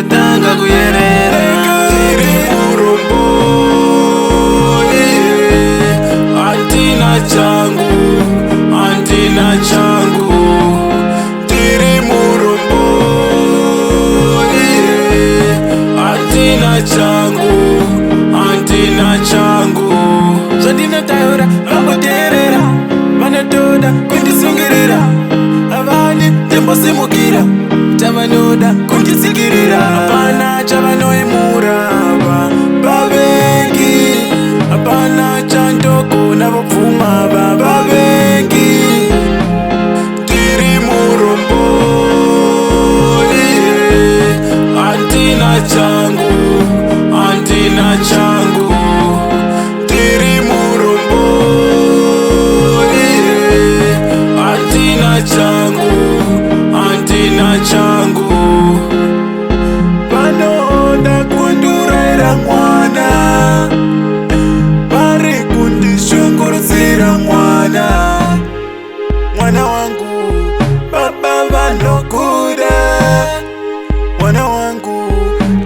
tanga kuyerera. Tiri murombo, antina changu, antina changu. Tiri murombo, antina changu, antina changu. Zvatina taura vangoteerera, vanotoda kundisungirira. Havani tembosimukira, chavanoda kunditsikirira. Hapana chavanoemura vavengi, hapana chandogona vopfuma vavengi. Tiri murombo, antina changu, antina changu. Tiri murombo, antina changu, antina changu. Vanoda kunduraira mwana, vari kundishungurudzira mwana. Mwana wangu baba vanokuda, mwana wangu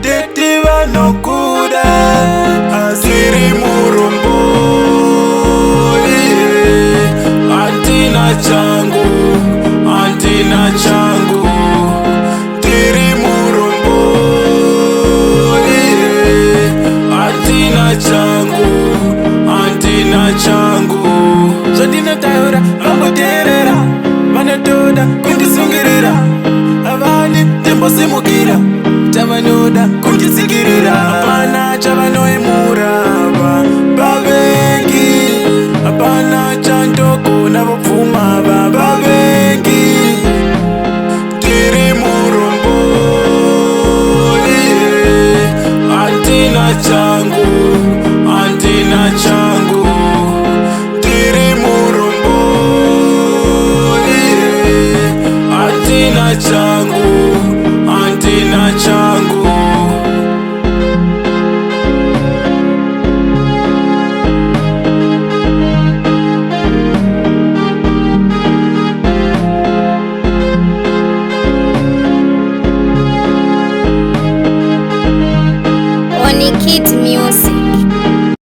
tete vanokuda. Asiri murombo, antina changu, antina changu. Tiri murombo, antina changu, antina changu. Zvatina taura vangoteerera, vanotoda kundisungirira. Havani tembosimukira, chavanoda kunditsikirira. Hapana chavanoemura vavengi, hapana chandogona vopfuma vavengi. Tiri murombo, antina changu, antina changu. Tiri murombo, antina changu,